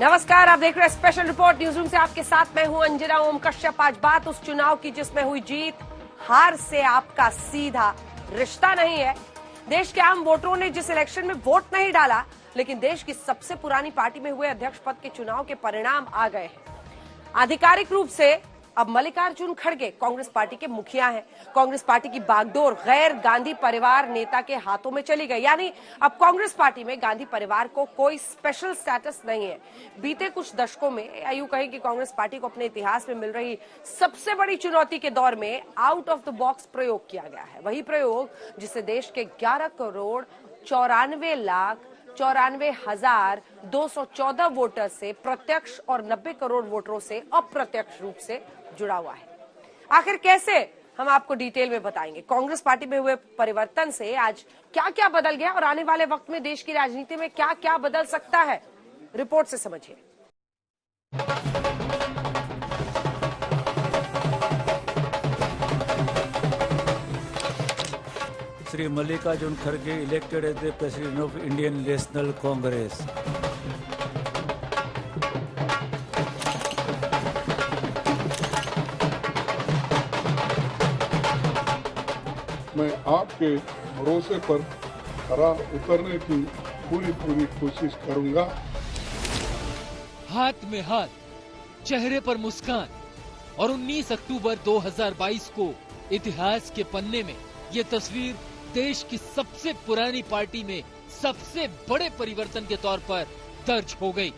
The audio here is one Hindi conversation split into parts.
नमस्कार, आप देख रहे हैं स्पेशल रिपोर्ट न्यूज रूम से। आपके साथ मैं हूं अंजना ओम कश्यप। आज बात उस चुनाव की जिसमें हुई जीत हार से आपका सीधा रिश्ता नहीं है। देश के आम वोटरों ने जिस इलेक्शन में वोट नहीं डाला, लेकिन देश की सबसे पुरानी पार्टी में हुए अध्यक्ष पद के चुनाव के परिणाम आ गए हैं। आधिकारिक रूप से अब मल्लिकार्जुन खड़गे कांग्रेस पार्टी के मुखिया हैं। कांग्रेस पार्टी की बागडोर गैर गांधी परिवार नेता के हाथों में चली गई, यानी अब कांग्रेस पार्टी में गांधी परिवार को कोई स्पेशल स्टेटस नहीं है। बीते कुछ दशकों में यूं कहे कि कांग्रेस पार्टी को अपने इतिहास में मिल रही सबसे बड़ी चुनौती के दौर में आउट ऑफ द बॉक्स प्रयोग किया गया है। वही प्रयोग जिसे देश के 11,94,94,214 वोटर से प्रत्यक्ष और 90 करोड़ वोटरों से अप्रत्यक्ष रूप से जुड़ा हुआ है। आखिर कैसे, हम आपको डिटेल में बताएंगे। कांग्रेस पार्टी में हुए परिवर्तन से आज क्या क्या बदल गया और आने वाले वक्त में देश की राजनीति में क्या क्या बदल सकता है, रिपोर्ट से समझिए। Sri Mallikarjun Kharge elected as the President of Indian National Congress. मैं आपके भरोसे पर खरा उतरने की पूरी कोशिश करूंगा। हाथ में हाथ, चेहरे पर मुस्कान और 19 अक्टूबर 2022 को इतिहास के पन्ने में ये तस्वीर देश की सबसे पुरानी पार्टी में सबसे बड़े परिवर्तन के तौर पर दर्ज हो गई।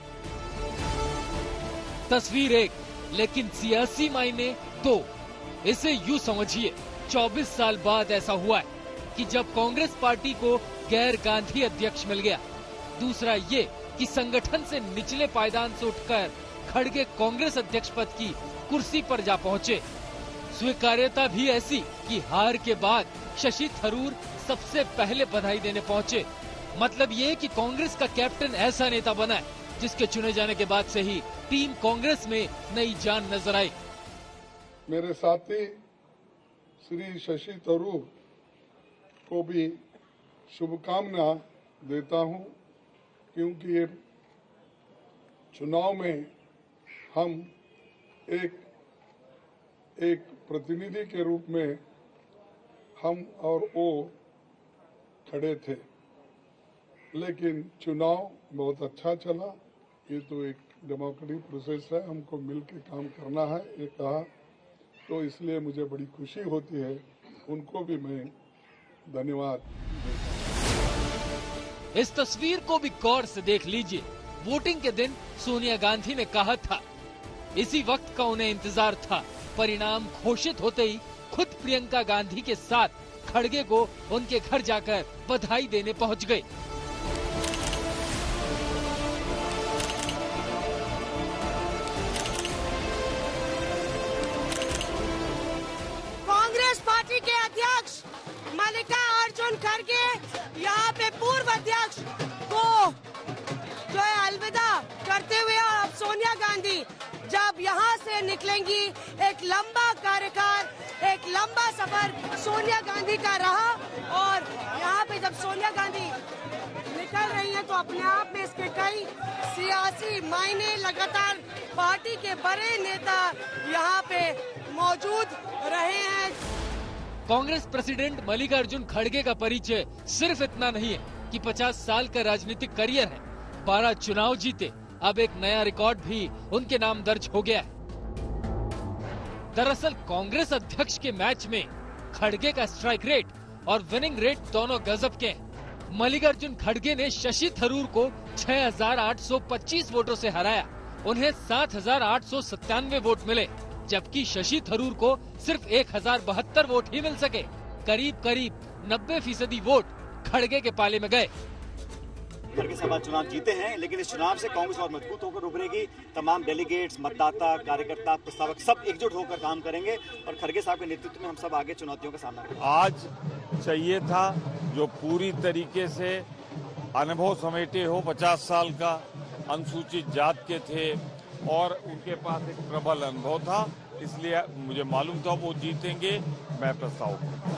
तस्वीर एक, लेकिन सियासी मायने दो। इसे यूं समझिए, 24 साल बाद ऐसा हुआ है कि जब कांग्रेस पार्टी को गैर गांधी अध्यक्ष मिल गया। दूसरा ये कि संगठन से निचले पायदान से उठकर खड़गे कांग्रेस अध्यक्ष पद की कुर्सी पर जा पहुंचे। स्वीकार्यता भी ऐसी कि हार के बाद शशि थरूर सबसे पहले बधाई देने पहुंचे। मतलब ये कि कांग्रेस का कैप्टन ऐसा नेता बना है जिसके चुने जाने के बाद से ही टीम कांग्रेस में नई जान नजर आई। मेरे साथी श्री शशि थरूर को भी शुभकामना देता हूं, क्योंकि ये चुनाव में हम एक प्रतिनिधि के रूप में हम और वो खड़े थे, लेकिन चुनाव बहुत अच्छा चला। ये तो एक डेमोक्रेटिक प्रोसेस है, हमको मिलकर काम करना है, ये कहा, तो इसलिए मुझे बड़ी खुशी होती है। उनको भी मैं धन्यवाद देता हूं। इस तस्वीर को भी गौर से देख लीजिए। वोटिंग के दिन सोनिया गांधी ने कहा था, इसी वक्त का उन्हें इंतजार था। परिणाम घोषित होते ही खुद प्रियंका गांधी के साथ खड़गे को उनके घर जाकर बधाई देने पहुंच गए। कांग्रेस पार्टी के अध्यक्ष मल्लिकार्जुन खड़गे यहाँ पे पूर्व अध्यक्ष को जो है अलविदा करते हुए, और अब सोनिया गांधी जब यहाँ से निकलेंगी, एक लंबा कार्यकाल, एक लंबा सफर सोनिया गांधी का रहा। और यहाँ पे जब सोनिया गांधी निकल रही हैं तो अपने आप में इसके कई सियासी मायने, लगातार पार्टी के बड़े नेता यहाँ पे मौजूद रहे हैं। कांग्रेस प्रेसिडेंट मल्लिकार्जुन खड़गे का परिचय सिर्फ इतना नहीं है कि 50 साल का राजनीतिक करियर है, 12 चुनाव जीते। अब एक नया रिकॉर्ड भी उनके नाम दर्ज हो गया है। दरअसल कांग्रेस अध्यक्ष के मैच में खड़गे का स्ट्राइक रेट और विनिंग रेट दोनों गजब के हैं। मल्लिकार्जुन खड़गे ने शशि थरूर को 6,825 वोटों से हराया। उन्हें 7,897 वोट मिले, जबकि शशि थरूर को सिर्फ 1,072 वोट ही मिल सके। करीब 90% वोट खड़गे के पाले में गए। खड़गे सभा चुनाव जीते हैं, लेकिन इस चुनाव से कांग्रेस और मजबूत होकर उभरेगी। तमाम डेलीगेट्स, मतदाता, कार्यकर्ता, प्रस्तावक सब एकजुट होकर काम करेंगे और खड़गे साहब के नेतृत्व में हम सब आगे चुनौतियों का सामना करेंगे। आज चाहिए था जो पूरी तरीके से अनुभव समेटे हो, 50 साल का, अनुसूचित जात के थे और उनके पास एक प्रबल अनुभव था, इसलिए मुझे मालूम था वो जीतेंगे। मैं प्रस्ताव करूंगा।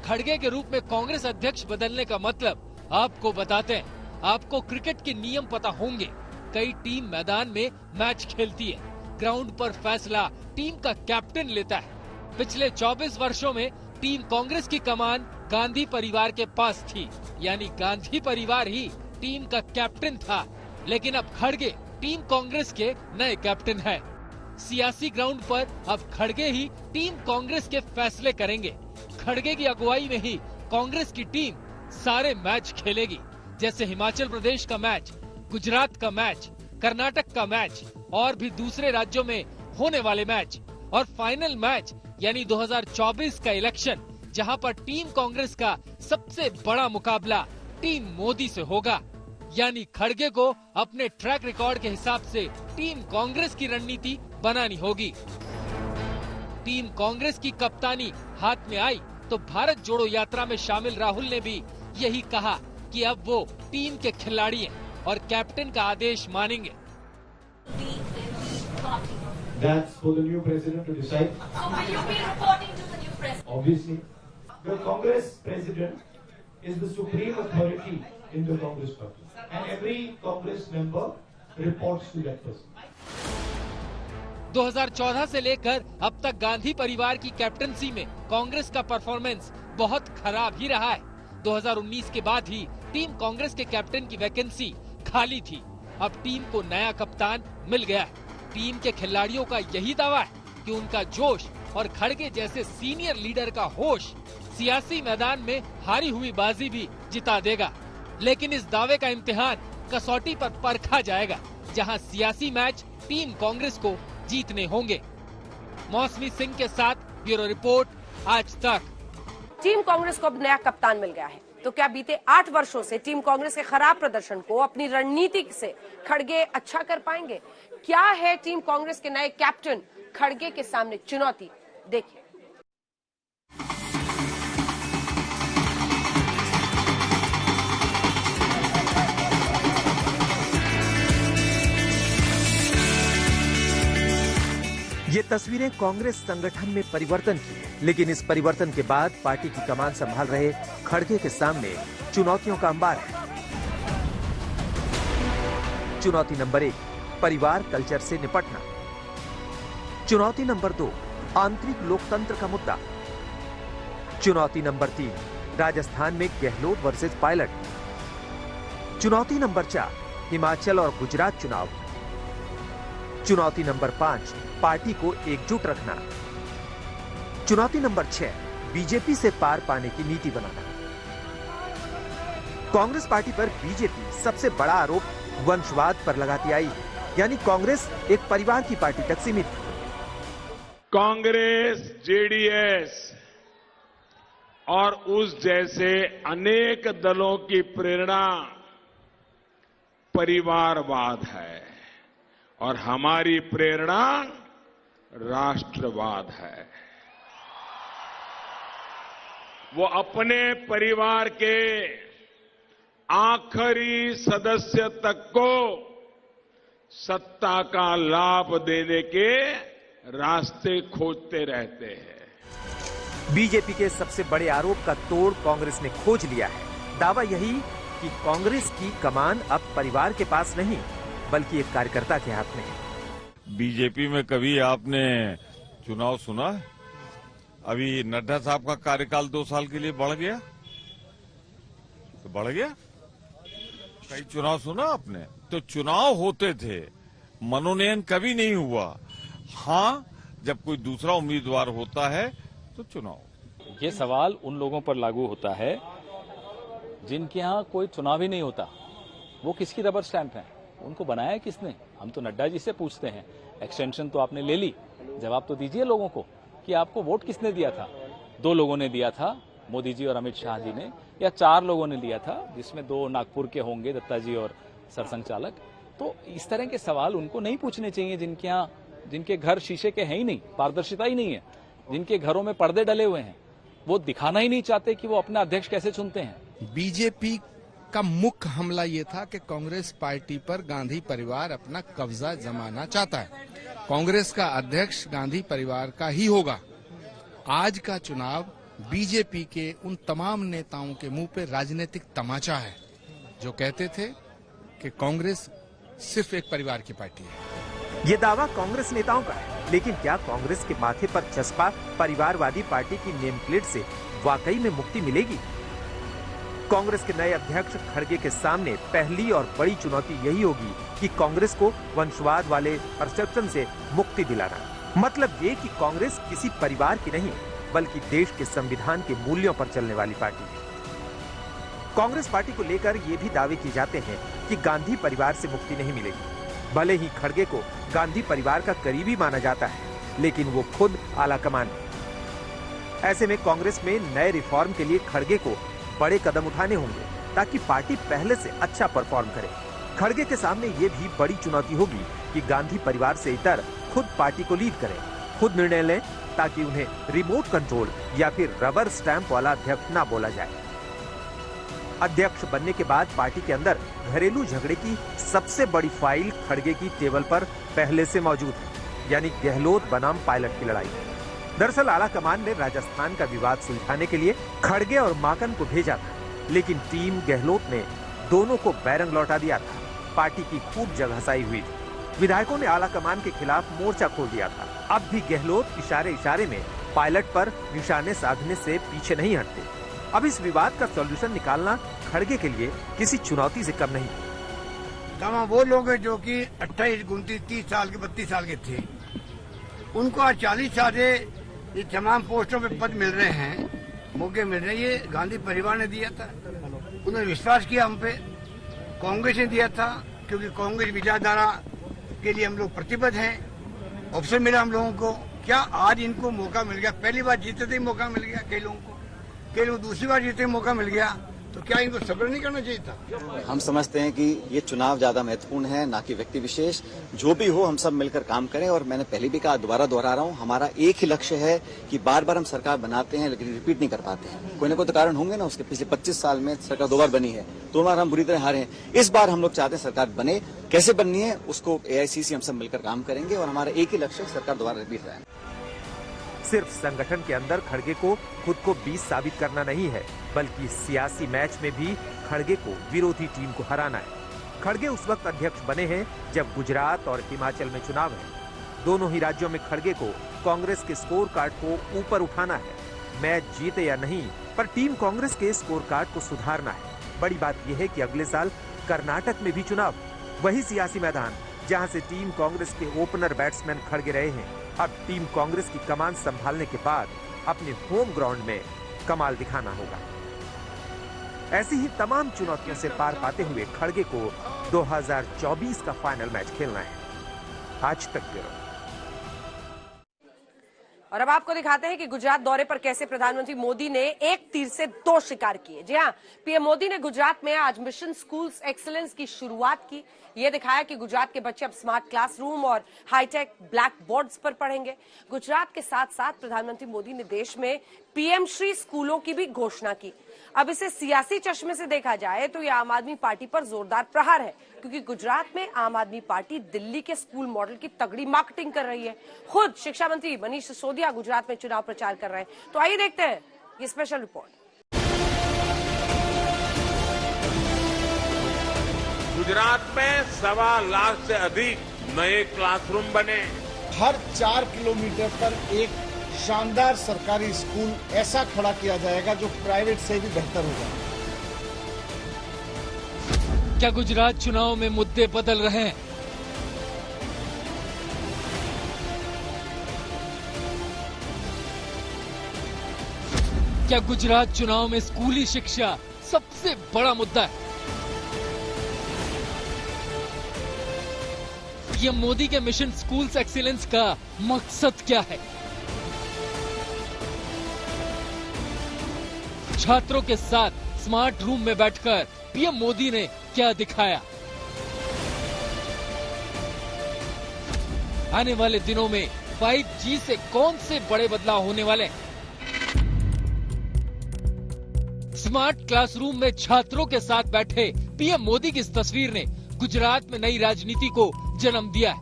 खड़गे के रूप में कांग्रेस अध्यक्ष बदलने का मतलब आपको बताते हैं। आपको क्रिकेट के नियम पता होंगे। कई टीम मैदान में मैच खेलती है। ग्राउंड पर फैसला टीम का कैप्टन लेता है। पिछले 24 वर्षों में टीम कांग्रेस की कमान गांधी परिवार के पास थी, यानी गांधी परिवार ही टीम का कैप्टन था। लेकिन अब खड़गे टीम कांग्रेस के नए कैप्टन हैं। सियासी ग्राउंड पर अब खड़गे ही टीम कांग्रेस के फैसले करेंगे। खड़गे की अगुवाई में ही कांग्रेस की टीम सारे मैच खेलेगी, जैसे हिमाचल प्रदेश का मैच, गुजरात का मैच, कर्नाटक का मैच और भी दूसरे राज्यों में होने वाले मैच, और फाइनल मैच यानी 2024 का इलेक्शन, जहां पर टीम कांग्रेस का सबसे बड़ा मुकाबला टीम मोदी से होगा। यानी खड़गे को अपने ट्रैक रिकॉर्ड के हिसाब से टीम कांग्रेस की रणनीति बनानी होगी। टीम कांग्रेस की कप्तानी हाथ में आई तो भारत जोड़ो यात्रा में शामिल राहुल ने भी यही कहा कि अब वो टीम के खिलाड़ी हैं और कैप्टन का आदेश मानेंगे। That's for the new president to decide. So will you be reporting to the new president? Obviously, the Congress president is the supreme authority in the Congress party, and every Congress member reports to that person. 2014 से लेकर अब तक गांधी परिवार की कैप्टनसी में कांग्रेस का परफॉर्मेंस बहुत खराब ही रहा है। 2019 के बाद ही टीम कांग्रेस के कैप्टन की वैकेंसी खाली थी। अब टीम को नया कप्तान मिल गया है। टीम के खिलाड़ियों का यही दावा है कि उनका जोश और खड़गे जैसे सीनियर लीडर का होश सियासी मैदान में हारी हुई बाजी भी जिता देगा। लेकिन इस दावे का इम्तिहान कसौटी पर परखा जाएगा, जहां सियासी मैच टीम कांग्रेस को जीतने होंगे। मौसमी सिंह के साथ ब्यूरो रिपोर्ट, आज तक। टीम कांग्रेस को अब नया कप्तान मिल गया है, तो क्या बीते 8 वर्षों से टीम कांग्रेस के खराब प्रदर्शन को अपनी रणनीति से खड़गे अच्छा कर पाएंगे? क्या है टीम कांग्रेस के नए कैप्टन खड़गे के सामने चुनौती? देखिए। ये तस्वीरें कांग्रेस संगठन में परिवर्तन की है, लेकिन इस परिवर्तन के बाद पार्टी की कमान संभाल रहे खड़गे के सामने चुनौतियों का अंबार है। चुनौती नंबर 1, परिवार कल्चर से निपटना। चुनौती नंबर 2, आंतरिक लोकतंत्र का मुद्दा। चुनौती नंबर 3, राजस्थान में गहलोत वर्सेस पायलट। चुनौती नंबर 4, हिमाचल और गुजरात चुनाव। चुनौती नंबर 5, पार्टी को एकजुट रखना। चुनौती नंबर 6, बीजेपी से पार पाने की नीति बनाना। कांग्रेस पार्टी पर बीजेपी सबसे बड़ा आरोप वंशवाद पर लगाती आई, यानी कांग्रेस एक परिवार की पार्टी तक सीमित थी। कांग्रेस, जेडीएस और उस जैसे अनेक दलों की प्रेरणा परिवारवाद है और हमारी प्रेरणा राष्ट्रवाद है। वो अपने परिवार के आखिरी सदस्य तक को सत्ता का लाभ देने के रास्ते खोजते रहते हैं। बीजेपी के सबसे बड़े आरोप का तोड़ कांग्रेस ने खोज लिया है। दावा यही कि कांग्रेस की कमान अब परिवार के पास नहीं, बल्कि एक कार्यकर्ता के हाथ में है। बीजेपी में कभी आपने चुनाव सुना? अभी नड्डा साहब का कार्यकाल 2 साल के लिए बढ़ गया, तो बढ़ गया। कई चुनाव सुना आपने? तो चुनाव होते थे, मनोनयन कभी नहीं हुआ। हाँ, जब कोई दूसरा उम्मीदवार होता है तो चुनाव। ये सवाल उन लोगों पर लागू होता है जिनके यहाँ कोई चुनाव ही नहीं होता। वो किसकी रबर स्टैंप है? उनको बनाया किसने? हम तो नड्डा जी से पूछते हैं। एक्सटेंशन तो आपने ले ली, जवाब तो दीजिए लोगों को कि आपको वोट किसने दिया था। 2 लोगों ने दिया था, मोदी जी और अमित शाह जी ने, या 4 लोगों ने दिया था, जिसमें 2 नागपुर के होंगे, दत्ता जी और सरसंघ चालक। तो इस तरह के सवाल उनको नहीं पूछने चाहिए जिनके यहाँ, जिनके घर शीशे के हैं ही नहीं, पारदर्शिता ही नहीं है, जिनके घरों में पर्दे डले हुए हैं। वो दिखाना ही नहीं चाहते कि वो अपना अध्यक्ष कैसे चुनते हैं। बीजेपी का मुख्य हमला ये था कि कांग्रेस पार्टी पर गांधी परिवार अपना कब्जा जमाना चाहता है। कांग्रेस का अध्यक्ष गांधी परिवार का ही होगा। आज का चुनाव बीजेपी के उन तमाम नेताओं के मुंह पे राजनीतिक तमाचा है जो कहते थे कि कांग्रेस सिर्फ एक परिवार की पार्टी है। ये दावा कांग्रेस नेताओं का है, लेकिन क्या कांग्रेस के माथे पर चस्पा परिवारवादी पार्टी की नेम प्लेट से वाकई में मुक्ति मिलेगी? कांग्रेस के नए अध्यक्ष खड़गे के सामने पहली और बड़ी चुनौती यही होगी कि कांग्रेस को वंशवाद वाले परसेप्शन से मुक्ति दिलाना। मतलब ये कि कांग्रेस किसी परिवार की नहीं, बल्कि देश के संविधान के मूल्यों पर चलने वाली पार्टी है। कांग्रेस पार्टी को लेकर ये भी दावे किए जाते हैं कि गांधी परिवार से मुक्ति नहीं मिलेगी। भले ही खड़गे को गांधी परिवार का करीबी माना जाता है, लेकिन वो खुद आला कमान है। ऐसे में कांग्रेस में नए रिफॉर्म के लिए खड़गे को बड़े कदम उठाने होंगे ताकि पार्टी पहले से अच्छा परफॉर्म करे। खड़गे के सामने ये भी बड़ी चुनौती होगी कि गांधी परिवार से इतर खुद पार्टी को लीड करें, खुद निर्णय लें, ताकि उन्हें रिमोट कंट्रोल या फिर रबर स्टैंप वाला अध्यक्ष ना बोला जाए। अध्यक्ष बनने के बाद पार्टी के अंदर घरेलू झगड़े की सबसे बड़ी फाइल खड़गे की टेबल पर पहले से मौजूद है, यानी गहलोत बनाम पायलट की लड़ाई। दरअसल आला कमान ने राजस्थान का विवाद सुलझाने के लिए खड़गे और माकन को भेजा था, लेकिन टीम गहलोत ने दोनों को बैरंग लौटा दिया था। पार्टी की खूब जगहसाई हुई थी। विधायकों ने आला कमान के खिलाफ मोर्चा खोल दिया था। अब भी गहलोत इशारे इशारे में पायलट पर निशाने साधने से पीछे नहीं हटते। अब इस विवाद का सॉल्यूशन निकालना खड़गे के लिए किसी चुनौती से कम नहीं। तमाम वो लोग हैं जो कि 28, 29, 30 साल के 32 साल के थे, उनको आज 40 साल से ये तमाम पोस्टों पे पद मिल रहे हैं, मौके मिल रहे हैं। ये गांधी परिवार ने दिया था, उन्होंने विश्वास किया हम पे। कांग्रेस ने दिया था, क्योंकि कांग्रेस विचारधारा के लिए हम लोग प्रतिबद्ध हैं। ऑप्शन मिला हम लोगों को। क्या आज इनको मौका मिल गया? पहली बार जीते थे मौका मिल गया कई लोगों को, कई लोग दूसरी बार जीते मौका मिल गया, तो क्या इनको सब्र नहीं करना चाहिए था? हम समझते हैं कि ये चुनाव ज्यादा महत्वपूर्ण है, ना कि व्यक्ति विशेष। जो भी हो हम सब मिलकर काम करें। और मैंने पहले भी कहा, दोबारा दोहरा रहा हूँ, हमारा एक ही लक्ष्य है कि बार बार हम सरकार बनाते हैं लेकिन रिपीट नहीं कर पाते हैं। कोई ना कोई तो कारण होंगे ना। उसके पिछले 25 साल में सरकार 2 बार बनी है, 2 बार हम बुरी तरह हारे हैं। इस बार हम लोग चाहते हैं सरकार बने। कैसे बननी है उसको AICC हम सब मिलकर काम करेंगे और हमारा एक ही लक्ष्य है, सरकार दोबारा रिपीट रहे। सिर्फ संगठन के अंदर खड़गे को खुद को 20 साबित करना नहीं है, बल्कि सियासी मैच में भी खड़गे को विरोधी टीम को हराना है। खड़गे उस वक्त अध्यक्ष बने हैं जब गुजरात और हिमाचल में चुनाव है। दोनों ही राज्यों में खड़गे को कांग्रेस के स्कोर कार्ड को ऊपर उठाना है। मैच जीते या नहीं, पर टीम कांग्रेस के स्कोर कार्ड को सुधारना है। बड़ी बात यह है कि अगले साल कर्नाटक में भी चुनाव, वही सियासी मैदान जहां से टीम कांग्रेस के ओपनर बैट्समैन खड़गे रहे हैं। अब टीम कांग्रेस की कमान संभालने के बाद अपने होम ग्राउंड में कमाल दिखाना होगा। ऐसी ही तमाम चुनौतियों से पार पाते हुए खड़गे को 2024 का फाइनल मैच खेलना है। आज तक ब्यूरो। और अब आपको दिखाते हैं कि गुजरात दौरे पर कैसे प्रधानमंत्री मोदी ने एक तीर से 2 शिकार किए। जी हां, पीएम मोदी ने गुजरात में आज मिशन स्कूल्स एक्सीलेंस की शुरुआत की। ये दिखाया कि गुजरात के बच्चे अब स्मार्ट क्लासरूम और हाईटेक ब्लैक बोर्ड्स पर पढ़ेंगे। गुजरात के साथ साथ प्रधानमंत्री मोदी ने देश में पीएम श्री स्कूलों की भी घोषणा की। अब इसे सियासी चश्मे से देखा जाए तो यह आम आदमी पार्टी पर जोरदार प्रहार है, क्योंकि गुजरात में आम आदमी पार्टी दिल्ली के स्कूल मॉडल की तगड़ी मार्केटिंग कर रही है। खुद शिक्षा मंत्री मनीष सिसोदिया गुजरात में चुनाव प्रचार कर रहे हैं। तो आइए देखते हैं ये स्पेशल रिपोर्ट। गुजरात में 1.25 लाख से अधिक नए क्लासरूम बने। हर 4 किलोमीटर पर एक शानदार सरकारी स्कूल ऐसा खड़ा किया जाएगा जो प्राइवेट से भी बेहतर होगा। क्या गुजरात चुनाव में मुद्दे बदल रहे हैं? क्या गुजरात चुनाव में स्कूली शिक्षा सबसे बड़ा मुद्दा है? पीएम मोदी के मिशन स्कूल्स एक्सीलेंस का मकसद क्या है? छात्रों के साथ स्मार्ट रूम में बैठकर पीएम मोदी ने क्या दिखाया? आने वाले दिनों में 5G से कौन से बड़े बदलाव होने वाले हैं? स्मार्ट क्लासरूम में छात्रों के साथ बैठे पीएम मोदी की इस तस्वीर ने गुजरात में नई राजनीति को जन्म दिया है।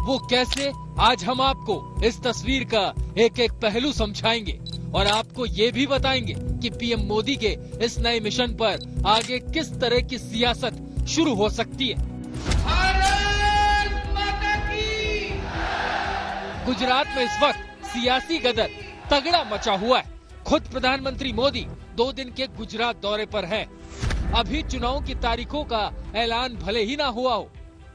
वो कैसे, आज हम आपको इस तस्वीर का एक एक पहलू समझाएंगे और आपको ये भी बताएंगे कि पीएम मोदी के इस नए मिशन पर आगे किस तरह की सियासत शुरू हो सकती है। गुजरात में इस वक्त सियासी गदर तगड़ा मचा हुआ है। खुद प्रधानमंत्री मोदी 2 दिन के गुजरात दौरे पर हैं। अभी चुनाव की तारीखों का ऐलान भले ही ना हुआ हो,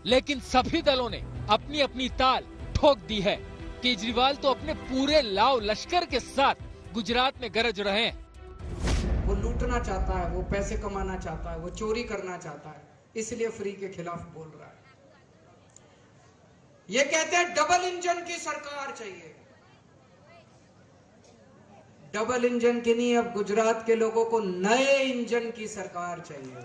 लेकिन सभी दलों ने अपनी अपनी ताल ठोक दी है। केजरीवाल तो अपने पूरे लाव लश्कर के साथ गुजरात में गरज रहे हैं। वो लूटना चाहता है, वो पैसे कमाना चाहता है, वो चोरी करना चाहता है, इसलिए फ्री के खिलाफ बोल रहा है। ये कहते हैं डबल इंजन की सरकार चाहिए। डबल इंजन की नहीं, अब गुजरात के लोगों को नए इंजन की सरकार चाहिए।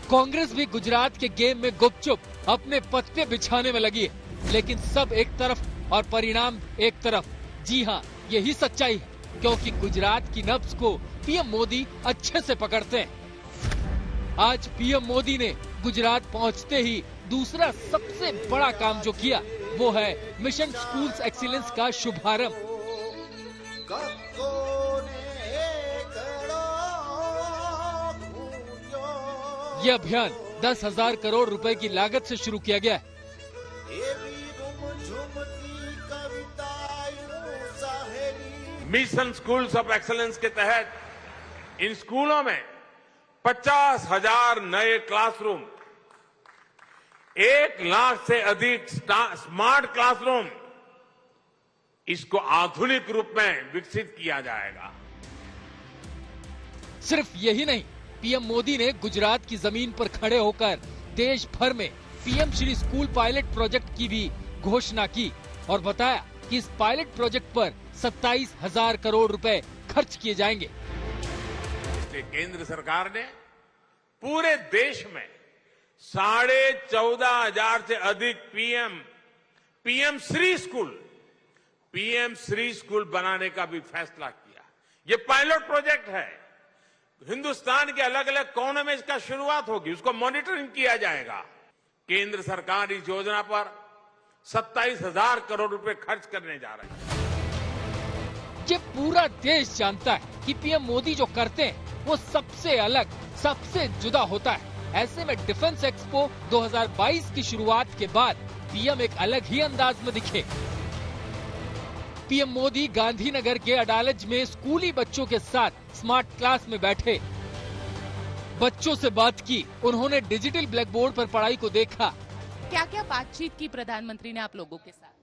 कांग्रेस भी गुजरात के गेम में गुपचुप अपने पत्ते बिछाने में लगी है, लेकिन सब एक तरफ और परिणाम एक तरफ। जी हाँ, यही सच्चाई है, क्योंकि गुजरात की नब्ज को पीएम मोदी अच्छे से पकड़ते हैं। आज पीएम मोदी ने गुजरात पहुंचते ही दूसरा सबसे बड़ा काम जो किया वो है मिशन स्कूल्स एक्सीलेंस का शुभारंभ। यह अभियान 10,000 करोड़ रुपए की लागत से शुरू किया गया है। मिशन स्कूल्स ऑफ एक्सीलेंस के तहत इन स्कूलों में 50,000 नए क्लासरूम, 1 लाख से अधिक स्मार्ट क्लासरूम, इसको आधुनिक रूप में विकसित किया जाएगा। सिर्फ यही नहीं, पीएम मोदी ने गुजरात की जमीन पर खड़े होकर देश भर में PM Shri school pilot project की भी घोषणा की और बताया कि इस पायलट प्रोजेक्ट पर 27,000 करोड़ रुपए खर्च किए जाएंगे। केंद्र सरकार ने पूरे देश में 14,500 से अधिक पीएम श्री स्कूल बनाने का भी फैसला किया। ये पायलट प्रोजेक्ट है। हिंदुस्तान के अलग अलग कोनों में इसका शुरुआत होगी, उसको मॉनिटरिंग किया जाएगा। केंद्र सरकार इस योजना पर 27,000 करोड़ रुपए खर्च करने जा रहे हैं। ये पूरा देश जानता है कि पीएम मोदी जो करते हैं वो सबसे अलग, सबसे जुदा होता है। ऐसे में डिफेंस एक्सपो 2022 की शुरुआत के बाद पीएम एक अलग ही अंदाज में दिखे। पीएम मोदी गांधीनगर के अडालज में स्कूली बच्चों के साथ स्मार्ट क्लास में बैठे, बच्चों से बात की। उन्होंने डिजिटल ब्लैक बोर्ड पर पढ़ाई को देखा। क्या क्या बातचीत की प्रधानमंत्री ने आप लोगों के साथ?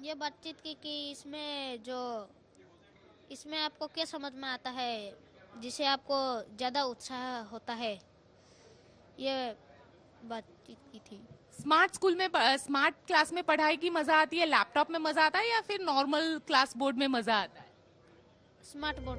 ये बातचीत की कि इसमें आपको क्या समझ में आता है, जिसे आपको ज्यादा उत्साह होता है, ये बातचीत की थी। स्मार्ट क्लास में पढ़ाई की मजा आती है, लैपटॉप में मजा आता है या फिर नॉर्मल क्लास बोर्ड में मजा आता है? Smart board.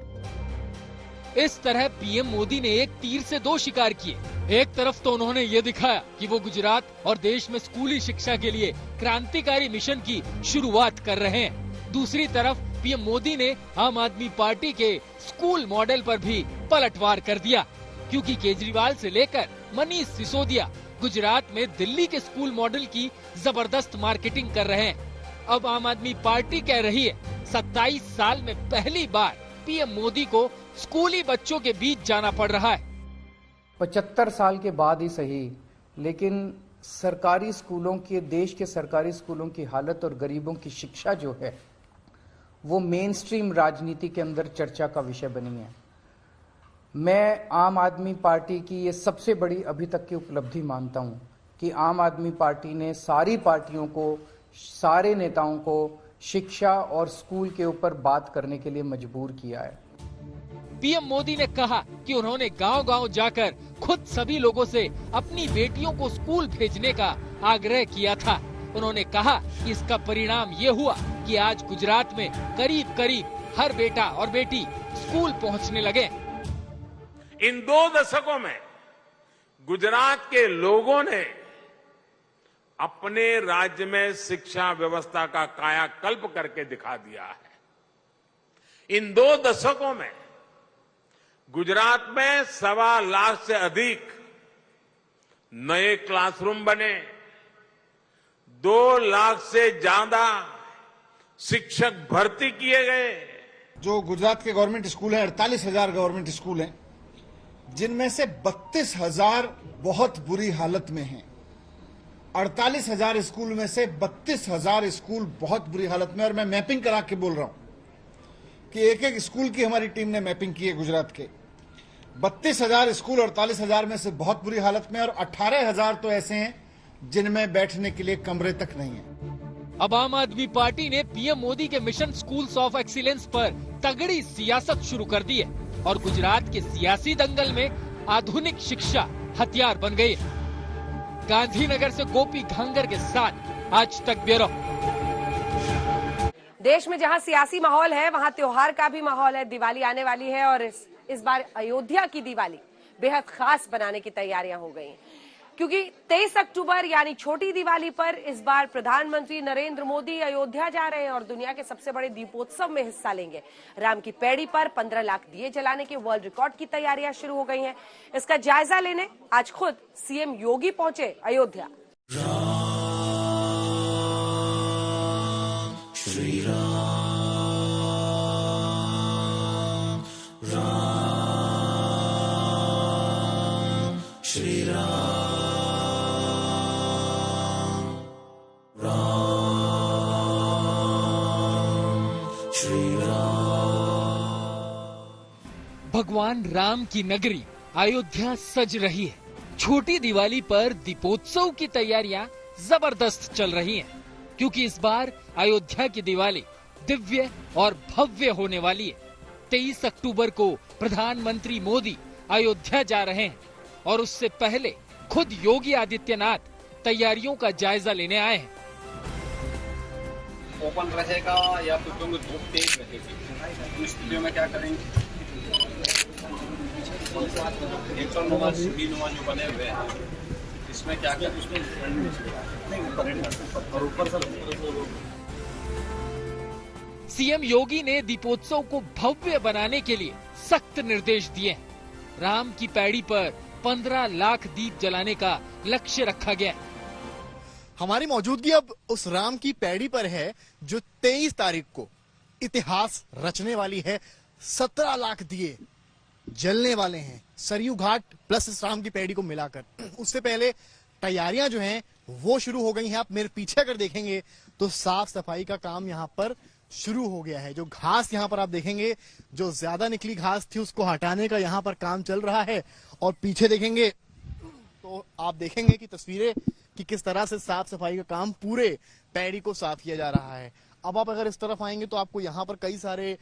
इस तरह पीएम मोदी ने एक तीर से 2 शिकार किए। एक तरफ तो उन्होंने ये दिखाया कि वो गुजरात और देश में स्कूली शिक्षा के लिए क्रांतिकारी मिशन की शुरुआत कर रहे हैं। दूसरी तरफ पीएम मोदी ने आम आदमी पार्टी के स्कूल मॉडल पर भी पलटवार कर दिया, क्योंकि केजरीवाल से लेकर मनीष सिसोदिया गुजरात में दिल्ली के स्कूल मॉडल की जबरदस्त मार्केटिंग कर रहे हैं। अब आम आदमी पार्टी कह रही है 27 साल में पहली बार पीएम मोदी को स्कूली बच्चों के बीच जाना पड़ रहा है। 75 साल के बाद ही सही, लेकिन सरकारी स्कूलों के, देश के सरकारी स्कूलों की हालत और गरीबों की शिक्षा जो है वो मेन स्ट्रीम राजनीति के अंदर चर्चा का विषय बनी है। मैं आम आदमी पार्टी की ये सबसे बड़ी अभी तक की उपलब्धि मानता हूं कि आम आदमी पार्टी ने सारी पार्टियों को, सारे नेताओं को शिक्षा और स्कूल के ऊपर बात करने के लिए मजबूर किया है। पीएम मोदी ने कहा कि उन्होंने गांव-गांव जाकर खुद सभी लोगों से अपनी बेटियों को स्कूल भेजने का आग्रह किया था। उन्होंने कहा कि इसका परिणाम ये हुआ कि आज गुजरात में करीब करीब हर बेटा और बेटी स्कूल पहुंचने लगे। इन 2 दशकों में गुजरात के लोगों ने अपने राज्य में शिक्षा व्यवस्था का कायाकल्प करके दिखा दिया है। इन 2 दशकों में गुजरात में 1.25 लाख से अधिक नए क्लासरूम बने, 2 लाख से ज्यादा शिक्षक भर्ती किए गए। जो गुजरात के गवर्नमेंट स्कूल हैं, 48,000 गवर्नमेंट स्कूल हैं, जिनमें से 32,000 बहुत बुरी हालत में हैं। 48,000 स्कूल में से 32,000 स्कूल बहुत बुरी हालत में, और मैं मैपिंग करा के बोल रहा हूं कि एक एक स्कूल की हमारी टीम ने मैपिंग की है गुजरात के। 32,000 स्कूल 48,000 में से बहुत बुरी हालत में, और 18,000 तो ऐसे हैं जिनमें बैठने के लिए कमरे तक नहीं है। अब आम आदमी पार्टी ने पीएम मोदी के मिशन स्कूल्स ऑफ एक्सीलेंस पर तगड़ी सियासत शुरू कर दी है और गुजरात के सियासी दंगल में आधुनिक शिक्षा हथियार बन गई है। गांधीनगर से गोपी घांगर के साथ आज तक ब्यूरो। देश में जहां सियासी माहौल है वहां त्योहार का भी माहौल है। दिवाली आने वाली है और इस बार अयोध्या की दिवाली बेहद खास बनाने की तैयारियां हो गई हैं, क्योंकि 23 अक्टूबर यानी छोटी दिवाली पर इस बार प्रधानमंत्री नरेंद्र मोदी अयोध्या जा रहे हैं और दुनिया के सबसे बड़े दीपोत्सव में हिस्सा लेंगे। राम की पैड़ी पर 15 लाख दिए जलाने के वर्ल्ड रिकॉर्ड की तैयारियां शुरू हो गई हैं। इसका जायजा लेने आज खुद सीएम योगी पहुंचे अयोध्या। श्री राम श्री राम श्री राम। भगवान राम की नगरी अयोध्या सज रही है। छोटी दिवाली पर दीपोत्सव की तैयारियां जबरदस्त चल रही हैं, क्योंकि इस बार अयोध्या की दिवाली दिव्य और भव्य होने वाली है। 23 अक्टूबर को प्रधानमंत्री मोदी अयोध्या जा रहे हैं और उससे पहले खुद योगी आदित्यनाथ तैयारियों का जायजा लेने आए हैं। ओपन रहेगा या तो क्योंकि धूप तेज रहेगी, उस स्थितियों में क्या करेंगे? 109 सीढ़ी नुमा जो बने हुए हैं, इसमें क्या क्या और ऊपर सीएम योगी ने दीपोत्सव को भव्य बनाने के लिए सख्त निर्देश दिए हैं। राम की पैड़ी पर 15 लाख दीप जलाने का लक्ष्य रखा गया है। हमारी मौजूदगी अब उस राम की पैड़ी पर है जो 23 तारीख को इतिहास रचने वाली है। 17 लाख दिए जलने वाले हैं सरयू घाट प्लस इस राम की पैड़ी को मिलाकर। उससे पहले तैयारियां जो हैं वो शुरू हो गई हैं। आप मेरे पीछे अगर देखेंगे तो साफ सफाई का काम यहाँ पर शुरू हो गया है। जो घास यहाँ पर आप देखेंगे, जो ज्यादा निकली घास थी उसको हटाने का यहाँ पर काम चल रहा है। और पीछे देखेंगे तो आप देखेंगे कि तस्वीरें कि किस तरह से साफ सफाई का काम पूरे पैड़ी को साफ किया जा रहा है। अब आप अगर इस तरफ आएंगे तो आपको यहाँ पर कई सारे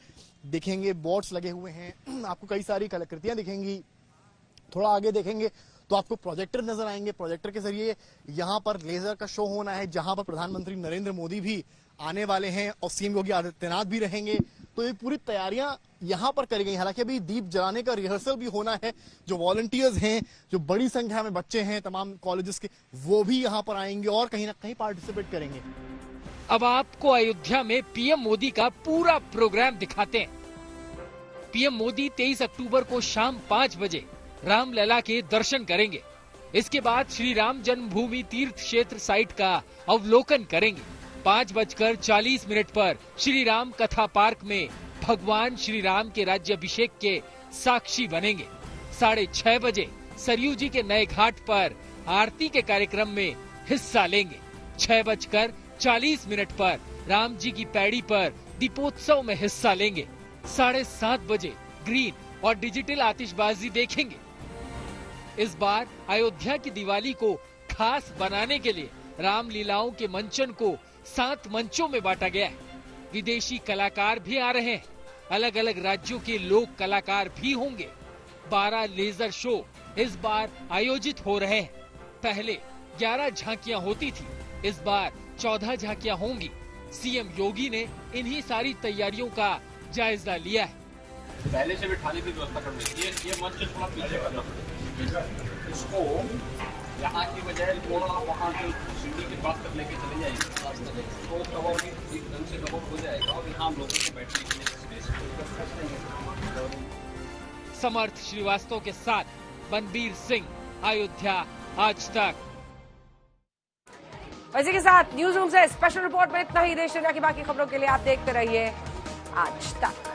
दिखेंगे बोर्ड्स लगे हुए हैं, आपको कई सारी कलाकृतियां दिखेंगी। थोड़ा आगे देखेंगे तो आपको प्रोजेक्टर नजर आएंगे। प्रोजेक्टर के जरिए यहाँ पर लेजर का शो होना है, जहां पर प्रधानमंत्री नरेंद्र मोदी भी आने वाले हैं और सीएम योगी आदित्यनाथ भी रहेंगे। तो ये पूरी तैयारियां यहाँ पर करी गई। हालांकि अभी दीप जलाने का रिहर्सल भी होना है। जो वॉलंटियर्स हैं, जो बड़ी संख्या में बच्चे हैं तमाम कॉलेजेस के, वो भी यहाँ पर आएंगे और कहीं ना कहीं पार्टिसिपेट करेंगे। अब आपको अयोध्या में पीएम मोदी का पूरा प्रोग्राम दिखाते हैं। पीएम मोदी 23 अक्टूबर को शाम 5 बजे रामलला के दर्शन करेंगे। इसके बाद श्री राम जन्मभूमि तीर्थ क्षेत्र साइट का अवलोकन करेंगे। 5:40 पर श्री राम कथा पार्क में भगवान श्री राम के राज्याभिषेक के साक्षी बनेंगे। 6:30 बजे सरयू जी के नए घाट पर आरती के कार्यक्रम में हिस्सा लेंगे। 6:40 पर राम जी की पैड़ी पर दीपोत्सव में हिस्सा लेंगे। 7:30 बजे ग्रीन और डिजिटल आतिशबाजी देखेंगे। इस बार अयोध्या की दिवाली को खास बनाने के लिए रामलीलाओं के मंचन को 7 मंचों में बांटा गया है। विदेशी कलाकार भी आ रहे हैं। अलग अलग राज्यों के लोक कलाकार भी होंगे। 12 लेजर शो इस बार आयोजित हो रहे हैं। पहले 11 झांकियां होती थी, इस बार 14 झांकियां होंगी। सीएम योगी ने इन्हीं सारी तैयारियों का जायजा लिया है। पहले से बिठाने की व्यवस्था करनी है। ये मंच थोड़ा पीछे करना पड़ेगा। इसको यहाँ की बजाय थोड़ा वहाँ जो सीढ़ी के पास तक लेके चले जाएंगे तो कवर भी एक ढंग से कवर हो जाएगा और यहाँ लोगों को बैठने के लिए स्पेस। समर्थ श्रीवास्तव के साथ बनबीर सिंह, अयोध्या आज तक। इसी के साथ न्यूज रूम से स्पेशल रिपोर्ट में इतना ही। देश दुनिया की बाकी खबरों के लिए आप देखते रहिए आज तक।